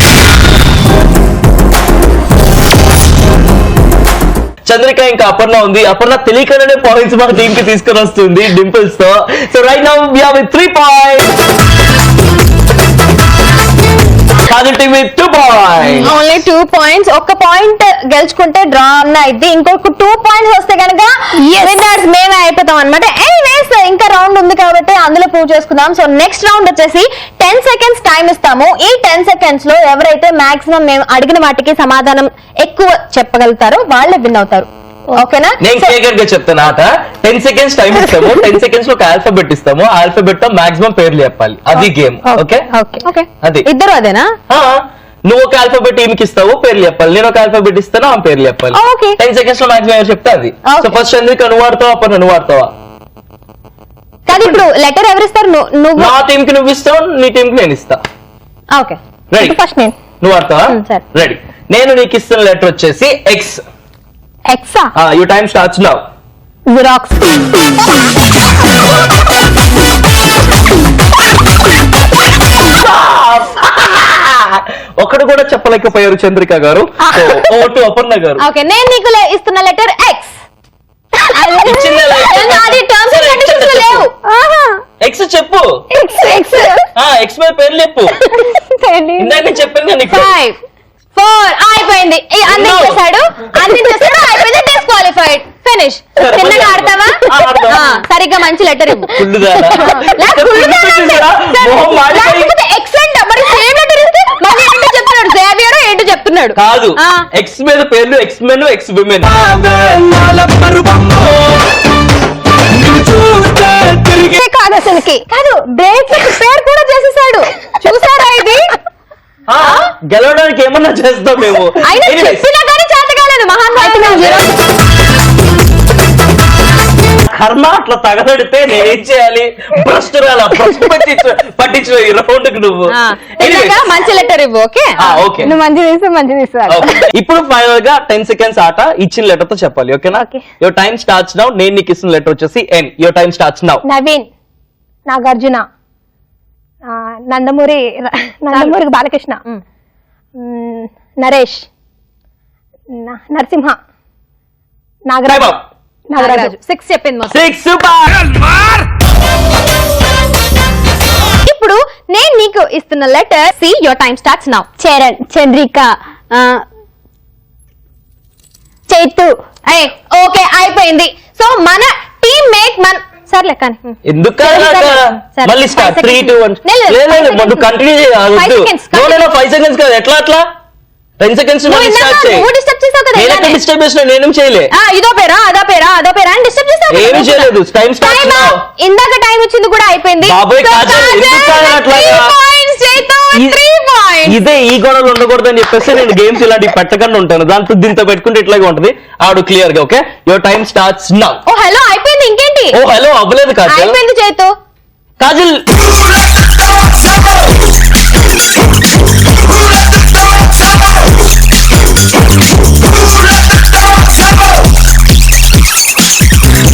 Chandrika ఇంకా అపర్ణ ఉంది. అపర్ణ తెలియకనే పాయింట్స్ మన టీమ్ కి తీసుకుని వస్తుంది డింపుల్స్ తో. So right now we have 3 points. Kajal team with 2 points. Only 2 points. ఒక్క పాయింట్ గెలుచుకుంటే డ్రా అన్న అయితే, ఇంకొక 2 points వస్తే కనుక విన్నర్స్ మేమే అయిపోతాం అనమాట. ఎనీవేస్, ఇంకా రౌండ్ ఉంది కాబట్టి అందులో ప్రూవ్ చేసుకుందాం. సో నెక్స్ట్ రౌండ్ వచ్చేసి 10 seconds టైం ఇస్తాము. ఈ 10 seconds లో ఎవరైతే మాక్సిమం మేము అడిగిన వాటికి సమాధానం ఎక్కువ చెప్పగలుగుతారో వాళ్ళే విన్ అవుతారు. ఓకేనా? నేను క్లియర్ గా చెప్తాను ఆట. 10 seconds టైం ఇస్తాము. 10 seconds లో ఒక ఆల్ఫాబెట్ ఇస్తాము. ఆల్ఫాబెట్ తో మాక్సిమం పేర్లు చెప్పాలి. అది గేమ్. Okay okay. అది ఇద్దరు అదేనా? నువ్వు ఒక ఆల్ఫాబెట్ టీమ్కి ఇస్తావు, పేర్లు చెప్పాలి. నేను ఒక ఆల్ఫాబెట్ ఇస్తాను, ఆ పేర్లు చెప్పాలి. 10 seconds లో మాక్సిమం ఎవరు చెప్తే అది. సో ఫస్ట్ చంద్రిక నువ్వు వాడతావా, అప్పుడు నువ్వు వాడతావా? కాదు, ఇప్పుడు లెటర్ ఎవరిస్తారు? నువ్వు. నా టీమ్ కి నువ్వు ఇస్తావు, నీ టీమ్ కి నేను ఇస్తా. Okay, ready? ఫస్ట్ నేను. నువ్వు వాడతావా? సరే. రెడీ. నేను నీకు ఇస్తున్న లెటర్ వచ్చేసి ఎక్స్. ఎక్సా? You time starts now. Xerox. ఒకడు కూడా చెప్పలేకపోయారు చంద్రిక గారు. ఓటు అపర్ణ గారు. ఓకే, నేను నీకు ఇస్తున్న లెటర్ ఎక్స్. ఇచ్చిందే అది టర్మ్స్ అండ్ కండిషన్స్ లేవు. ఎక్స్ చెప్పు. ఎక్స్. ఎక్స్ మీద పేర్లు చెప్పు. ఇందాక నేను చెప్పాను కదా నీకు. 5 4 అయిపోయింది. అందించేసాడు అయిపోయింది. డిస్క్వాలిఫైడ్. ఫినిష్. చిన్నగా ఆడతావా? సరిగ్గా మంచి లెటర్ ఇవ్వు. ఎక్సలెంట్. మరి సేమ్ లెటర్ ఇస్తే మళ్ళీ ఏంటో చెప్తున్నాడు. జేవియర్ ఏంటో చెప్తున్నాడు. కాదు, ఎక్స్ మీద పేర్లు ఎక్స్ మెన్ ఎక్స్ విమెన్. కాదు అసలుకి కాదు. బ్రేక్ పేరు కూడా చేసేసాడు. చూసారా ఇది? గెలవడానికి ఏమన్నా చేస్తాం మేము. చెప్పినా కానీ చేత కాలేదు. కర్మ అట్లా తగదడితే నేనేం చేయాలి? భ్రష్టు రాలా, భ్రష్టు పట్టించు ఈ రౌండ్ కి నువ్వు. మంచి లెటర్ ఇవ్వు. ఓకే ఓకే, నువ్వు మంచి తీసుకో. ఇప్పుడు ఫైనల్ గా 10 seconds ఆట ఇచ్చిన లెటర్ తో చెప్పాలి. ఓకేనా? Your time starts now. నేను నీకు ఇస్తున్న లెటర్ వచ్చేసి N. Your time starts now. Naveen, Nagarjuna, Nandamuri Balakrishna, Naresh, Narasimha, Nagaraju. 6 చెప్పింది. 6 సూపర్. ఇప్పుడు నేను నీకు ఇస్తున్న letter C. Your time starts now. Charan, Chandrika, Chaitu. Okay అయిపోయింది. సో మన టీమ్ మేట్ సర్లే కానీ ఎందుకు మళ్ళీ స్టార్ట్ 3 2 1. లేదు కంటిన్యూ చేయాలి. 5 seconds కాదు. ఎట్లా 10 seconds మళ్ళీ స్టార్ట్ చేయి. డిస్టర్బ్ చేసిన నేనేం చేయలే. ఇదో పేరా అదో పేరా అని డిస్టర్బ్ చేస్తావు. ఏమీ చేయలేదు. Time start now. ఇందాక టైం వచ్చింది కూడా అయిపోయింది. బాబాయ్ ఇదే ఈ గొడవలు ఉండకూడదని చెప్పేసి నేను గేమ్స్ ఇలాంటివి పెట్టకుండా ఉంటాను. దాంతో దీంతో పెట్టుకుంటే ఇట్లాగే ఉంటది. ఆడు క్లియర్ గా. Okay, your time starts now. Oh hello అయిపోయింది. ఇంకేంటి? ఓ హలో అవ్వలేదు కాజల్. అయిపోయింది Chetu. Kajal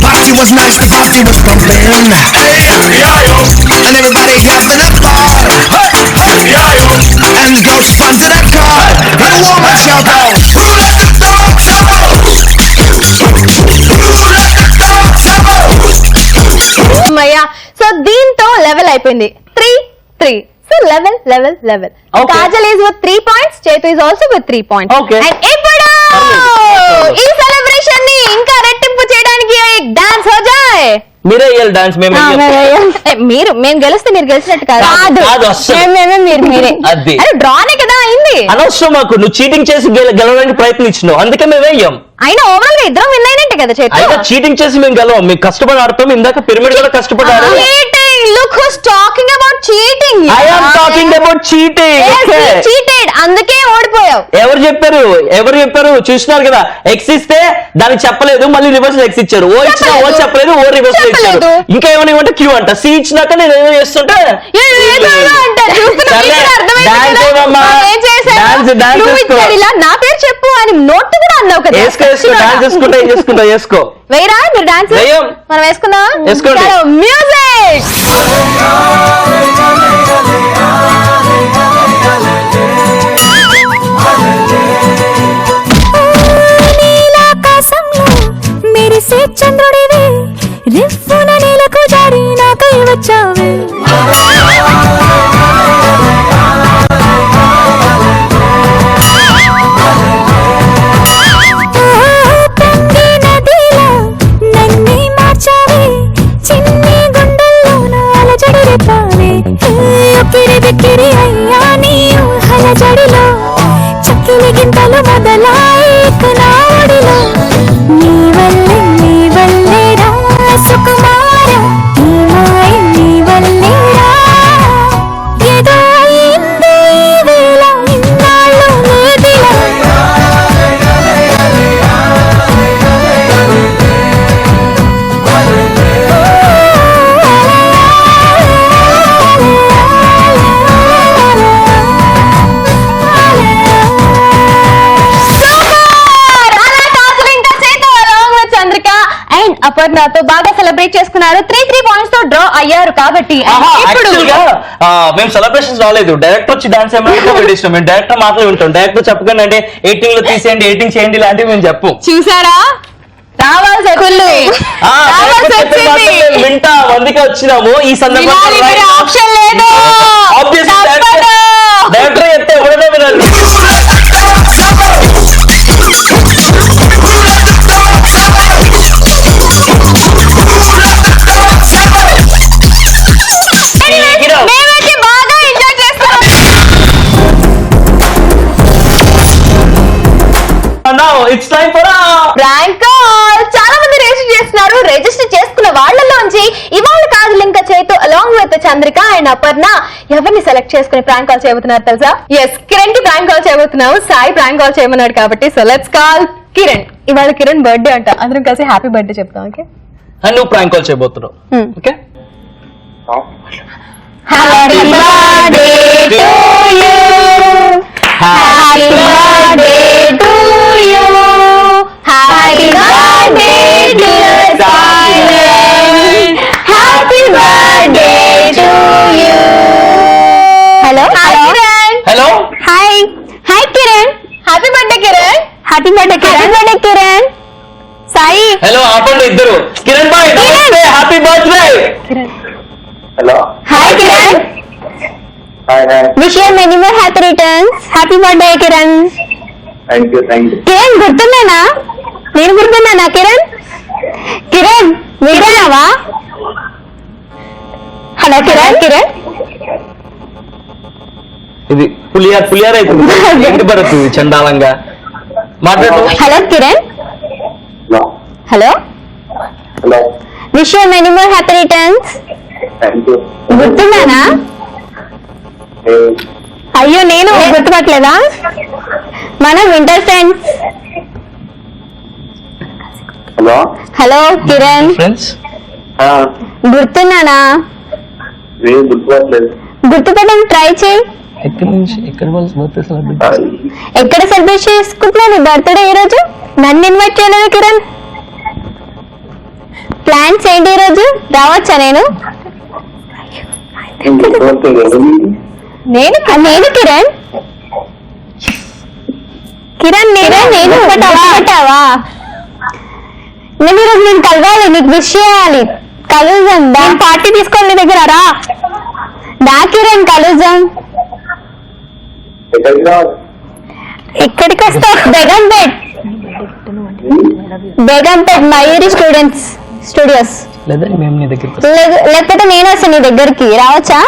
Party was nice, the party was pumping. And everybody having a ball. And the girls fun to that car. And the woman shout out. Who let the dogs out? Who let the dogs out? అమ్మయ్యా. So దీంతో level అయిపోయింది. 3-3. So level. Okay. Kajal is with 3 points. చేతు is also with 3 points. Okay. And ఇప్పుడు ఈ celebration ని ఇంకా రెట్టింపు చేయడానికి డాన్స్ హో జాయ్. మీరే వేయాలి డాన్స్. మీరు మేము గెలిస్తే మీరు గెలిచినట్టు కాదు. మీరే అది డ్రానే కదా అయింది. అనవసరం మాకు. నువ్వు చీటింగ్ చేసి గెలవడానికి ప్రయత్నించినావు. అందుకే మేము వేయం. అయినా ఓవరాల్ గా ఇద్దరం విన్ అయినట్టే కదా చేతు. అయినా చీటింగ్ చేసి మేము గెలవం. మేము కష్టపడి ఆడతాం. ఇందాక పిరమిడ్ కూడా కష్టపడి ఆడాలి. Look who's talking about cheating. I am talking about cheating. Yes, he cheated. అందుకే ఓడిపోయావు. ఎవరు చెప్పారు? చూస్తున్నారు కదా. ఎక్స్ ఇస్తే దానికి చెప్పలేదు, మళ్ళీ రివర్స్ ఎక్స్ ఇచ్చారు. ఓ ఇచ్చినా ఓ చెప్పలేదు, ఓ రివర్స్ ఇచ్చారు. ఇంకా ఏమైనా ఇవ్వంటే క్యూ అంట. సి ఇచ్చినాక నేను ఏదో చేస్తుంటే నా పేరు చెప్పు అని నోట్ కూడా అన్నావు కదా. డాన్స్ చేసుకో. వేయరా మీరు డాన్స్? మనం వేసుకుందాం. వేసుకోండి. మ్యూజిక్. నీలాకాశంలో మెరిసే చంద్రుడివే, రిఫ్ఫున నీలకు జారి నాకై వచ్చావే. బిక్కిరి అయ్యా నీ ఊహల జడిలో, చక్కిలి గింతలు మొదలాయి నాడిలో. నీ వల్లే రా సుకుమార, నీ మాయ నీ వల్లే రా. ఏదో అయింది వేళ ఇన్నాళ్ళు నీదిలా. అపర్ణతో బాగా సెలబ్రేట్ చేసుకున్నారు. 3 points తో డ్రా అయ్యారు. కాబట్టి మేము సెలబ్రేషన్స్ రాలేదు. డైరెక్టర్ వచ్చి డాన్స్ ఏమైనా మేము డైరెక్టర్ మాత్రమే ఉంటాం. డైరెక్టర్ చెప్పకండి అంటే 18 లో తీసేయండి, 18 చేయండి ఇలాంటివి మేము చెప్పు. చూసారా రావాల్సి వచ్చింది. రావాల్సి వచ్చింది. వింటా అందుకే వచ్చినాము ఈ సందర్భంగా. ఆప్షన్ లేదు. డైరెక్టర్ చెప్తే ఎవడో వినాలి. మేమైతే బాగా ఎంజాయ్ చేస్తున్నాం. Now it's time for a prank call. చాలా మంది రిజిస్టర్ చేస్తున్నారు. రిజిస్టర్ చేసుకున్న వాళ్ళలోంచి ఇవాళ కాదు ఇంకా చేతు along with Chandrika and Aparna ఎవరిని సెలెక్ట్ చేసుకుని ప్రాంక్ కాల్ చేయబోతున్నారు తెలుసా? ఎస్, కిరణ్ కి ప్రాంక్ కాల్ చేయబోతున్నాము. సాయి ప్రాంక్ కాల్ చేయమన్నాడు కాబట్టి సో లెట్స్ కాల్ కిరణ్. ఇవాళ కిరణ్ బర్త్డే అంట, అందరం కలిసి హ్యాపీ బర్త్డే చెప్తాం. ఓకే, నువ్వు ప్రాంక్ కాల్ చేయబోతున్నావు. Okay, happy birthday to you, happy birthday to you, happy birthday dear Sai, happy birthday to you. Hello Kiran. Hello hi hi Kiran. Happy birthday Kiran. Happy birthday Kiran. Happy birthday Kiran. Sai. Hello ఆపండి ఇద్దరు. Kiran bye నమస్తే, happy birthday. Hello hi Kiran. Hi hi wish you many more happy returns. Happy birthday Kiran. Thank you Kiran గుర్తున్నానా? నేను గుర్తున్నానా కిరణ్? కిరణ్ వింటున్నావా? Hello Kiran. Kiran ఇది పులియార్ అవుతుంది. ఏంటి భరత్ ఇది చండాలంగా మాట్లాడు. Hello Kiran. Hello hello hello wish you many more happy returns. Thank you గుర్తున్నానా? అయ్యో నేను గుర్తుపట్టలేదా? మనం winter friends. Hello hello Kiran friends గుర్తున్నానా? ఏం గుర్తుపట్టలేదు. గుర్తుపట్టడం ట్రై చేయి. ఎక్కడి నుంచి ఎక్కడ వాళ్ళు బర్త్డే సెలబ్రేట్ ఎక్కడ సెలబ్రేట్ చేసుకుంటున్నావు నీ బర్త్డే ఈ రోజు? నన్ను ఇన్వైట్ చేయలేదు కిరణ్. ప్లాన్స్ ఏంటి ఈ రోజు? రావచ్చా నేను? నేను కిరణ్. కిరణ్ నేను పెట్టావా? నేను ఈరోజు నేను కలవాలి, నీకు విష్ చేయాలి. కలుద్దాం. దాని పార్టీ తీసుకోవాలి నీ దగ్గర రా. దా కిరణ్ కలుద్దాం. ఎక్కడికి వస్తావు? బేగంపేట్ మయూరి స్టూడియోస్. లేదా మేము నీ దగ్గరికి లేకపోతే నేను వస్తాను నీ దగ్గరికి. రావచ్చా?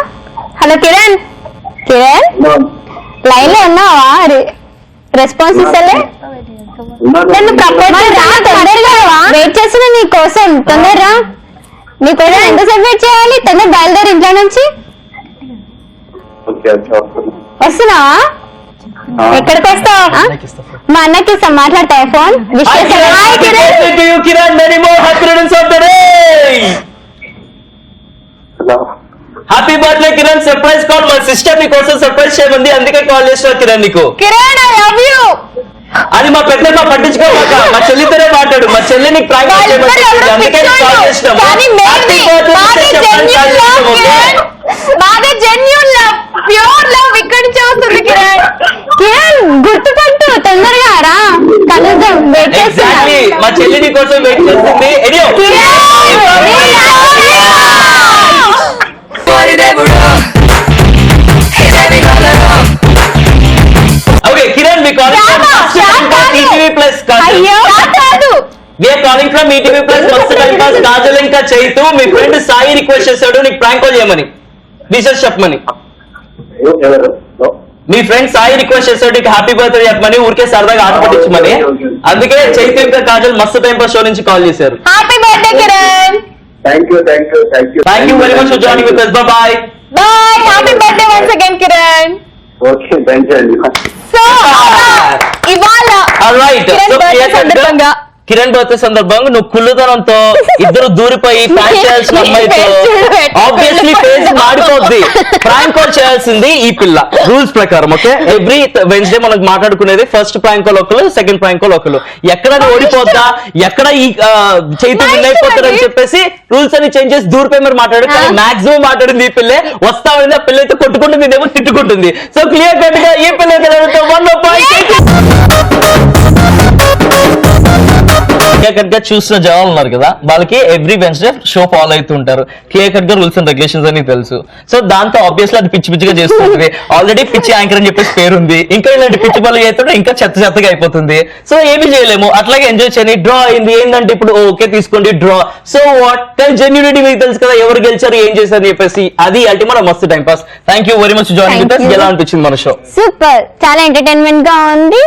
హలో కిరణ్. కిరణ్ లైన్ లో ఉన్నావా? రెస్పాన్స్ ఇస్తలే. నన్ను ప్రపోజ్ రా, తొందరగా వెయిట్ చేస్తున్నా నీ కోసం. తొందరగా నీ కోసం ఎంతసేపు వెయిట్ చేయాలి? తొందర బయలుదేరి ఇంట్లో నుంచి. వస్తున్నావా? ఎక్కడికి వస్తావు? మా అన్నకి ఇస్తాం, మాట్లాడతావా phone? Wish Kiran many more happy returns of the day. Hello happy birthday Kiran. Surprise call మా సిస్టర్ నీ కోసం సర్ప్రైజ్ చేయమంది, అందుకే కాల్ చేస్తున్నా కిరణ్ నీకు. Kiran I love you. అది మా పెద్దమ్మ పట్టించుకోమాక, మా చెల్లితోనే మాట్లాడు. మా చెల్లి నీకు ప్రాంక్ చేయమంది, అందుకే కాల్ చేసినాము. బాగా జెన్యూన్ లవ్, ప్యూర్ లవ్ ఇక్కడి నుంచి వస్తుంది కిరణ్. కిరణ్ గుర్తుపట్టు, తొందరగా రా, కలుద్దాం. వెయిట్ చేస్తున్నా. ఎగ్జాక్ట్లీ మా చెల్లి నీ కోసం వెయిట్ చేస్తుంది. Okay Kiran me ETV plus calling from ETV plus మస్త్ టైం పాస్ కాజల్ ఇంకా చైతు. మీ ఫ్రెండ్ సాయి రిక్వెస్ట్ చేశాడు నీకు ప్రాంక్ కాల్ చేయమని, రీసెర్చ్ చెప్పమని. మీ ఫ్రెండ్ సాయి రిక్వెస్ట్ చేశాడు నీకు హ్యాపీ బర్త్డే చెప్పమని, ఊరికే సరదాగా ఆట పట్టించమని. అందుకే చైతు ఇంకా కాజల్ మస్త్ టైం పాస్ షో నుంచి కాల్ చేశారు. Happy birthday Kiran. Thank you very much for joining with us. Bye. Bye. Happy birthday once again Kiran. Okay thank you అండి. సో ఇవాళ కిరణ్ బర్త్డే సందర్భంగా కిరణ్ బర్త్డే సందర్భంగా నువ్వు కుళ్ళుదనంతో ఇద్దరు దూరిపోయి ప్రాంక్ చేయాల్సిన అమ్మాయితో ఆబ్వియస్లీ ఫేస్ మాడిపోద్ది. ప్రాంక్ కాల్ చేయాల్సింది ఈ పిల్ల రూల్స్ ప్రకారం. ఓకే, ఎవ్రీ వెన్స్డే మనం మాట్లాడుకునేది ఫస్ట్ ప్రాంక్ కాల్ ఒకరు, సెకండ్ ప్రాంక్ కాల్ ఒకరు. ఎక్కడ ఓడిపోద్దా, ఎక్కడ ఈ చేతి వినైపోతారని చెప్పేసి రూల్స్ అన్ని చేంజ్ చేసి దూరిపోయి మరి మాట్లాడు. కానీ మాక్సిమం మాట్లాడింది ఈ పిల్లే. వస్తా ఉంది ఆ పిల్ల అయితే కొట్టుకుంటుంది, ఇదేమో తిట్టుకుంటుంది. సో క్లియర్ కట్ గా ఈ పిల్ల 1 పాయింట్. క్లియర్ కట్ గా చూసిన జనాలు ఉన్నారు కదా, వాళ్ళకి ఎవ్రీ వెన్స్డే షో ఫాలో అవుతుంటారు, క్లియర్ కట్ గా రూల్స్ అండ్ రెగ్యులేషన్స్ అని తెలుసు. సో దాంతో ఆబ్వియస్లీ అది పిచ్చి పిచ్చిగా చేస్తుంది. ఆల్రెడీ పిచ్చి యాంకర్ అని చెప్పేసి పేరుంది, ఇంకా ఇలాంటి పిచ్చి పనులు చేస్తుంటే ఇంకా చెత్తగా అయిపోతుంది. సో ఏమి చేయలేము, అట్లాగే ఎంజాయ్ చేయని. డ్రా అయింది ఏంటంటే ఇప్పుడు ఓకే తీసుకోండి డ్రా. సో వాట్ కానీ జెన్యూనిటీ మీకు తెలుసు కదా, ఎవరు గెలిచారు ఏం చేశారు అని చెప్పేసి. అది అల్టిమేట్ మస్తు time pass. Thank you very much joining with us. ఎలా అనిపించింది మన షో? సూపర్, చాలా ఎంటర్టైన్మెంట్ గా ఉంది.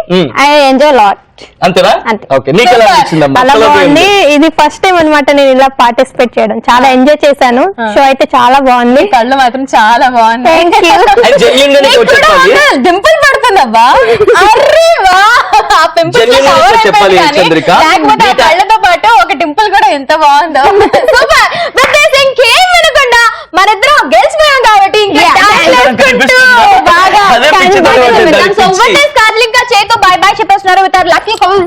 I enjoy lot. అంతేనా? అంతే. ఓకే, నీకు ఎలా అనిపించిందమ్మా? చాలా బాగుంది. ఇది ఫస్ట్ టైం అన్నమాట నేను ఇలా పార్టిసిపేట్ చేయడం. చాలా ఎంజాయ్ చేశాను. షో అయితే చాలా బాగుంది. కళ్ళు మాత్రం చాలా బాగున్నాయి. Thank you. అది genuine గా నీకు చెప్పాలి. డింపుల్ పడుతుందబ్బా. అర్రే వా, ఆ పింపుల్ Genuine గా చెప్పాలి చంద్రిక. లేకపోతే ఆ కళ్ళతో పాటు ఒక డింపుల్ కూడా ఎంత బాగుందో. సూపర్. బికాస్ ఇంకేం వినకుండా మనిద్దరం గెలిచిపోయాం కాబట్టి ఇంకా డాన్స్ వేసుకుంటూ బాగా అదే పిచ్చి తనం అంటే దాని సో పిచ్చి. వాట్ ఇస్ కార్లింగ్ కా చేతో బై బై చెప్పేస్తున్నారు with our lucky call.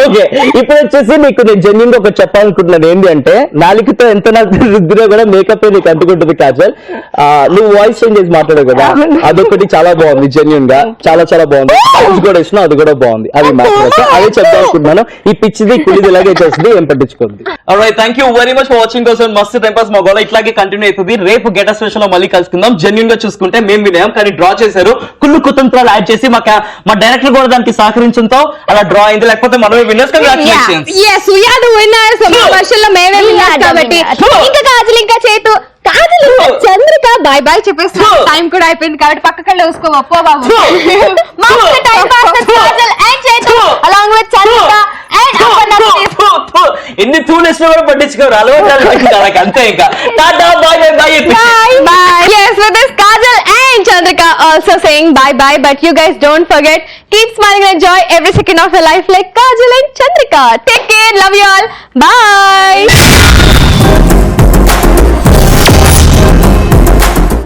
Okay, ఇప్పుడు వచ్చేసి నీకు నేను జెన్యున్ గా ఒకటి చెప్పాలనుకుంటున్నది ఏంటి అంటే, నాలుగుతో ఎంత నాకు రుద్దినా కూడా మేకప్ నీకు అంటుకుంటుంది కాజల్. నువ్వు వాయిస్ చేంజ్ చేసి మాట్లాడావు కదా, అదొకటి చాలా బాగుంది. జెన్యున్ గా చాలా చాలా బాగుంది. వాయిస్ కూడా ఇచ్చినా అది కూడా బాగుంది. అది మాట్లాడతా అదే చెప్దాం అనుకుంటున్నాను. ఈ పిచ్చిది కులిది ఇలాగే చేస్తుంది, ఏం పట్టించుకోండి. Thank you very much for watching కోసం. మస్తు టైం పాస్ మా గోళ ఇట్లాగే కంటిన్యూ అవుతుంది. రేపు గెట్ స్పెషల్ లో మళ్ళీ కలుసుకుందాం. జెన్యున్ గా చూసుకుంటే మేము వినాం, కానీ డ్రా చేశారు. కుళ్ళు కుతంత్రాలు యాడ్ చేసి మా డైరెక్టర్ కూడా దానికి సహకరించడంతో అలా డ్రా అయింది. లేకపోతే మనమే winners. Congratulations. yes we are the winners. మా వర్షంలో మేమే విన్నర్స్ కాబట్టి ఇంకా కాజల్ ఇంకా చేతు కాజల్ ఇంకా చంద్రిక బై బై చెప్పేస్తున్నా. టైం కూడా అయిపోయింది కాబట్టి పక్కకెళ్ళి చూసుకో అప్పో బాబు. మస్తు time pass Kajal and Chetu along with Chandrika and Aparna. ఎన్ని తూలేసినా కూడా పట్టించుకోరు, అలవాటు అంతే. ఇంకా ta-ta bye bye bye. Bye. Yes, with this Kajal and Chandrika also saying bye bye. But you guys don't forget, keep smiling and enjoy every second of your life like Kajal and Chandrika. Take care. Love you all. Bye.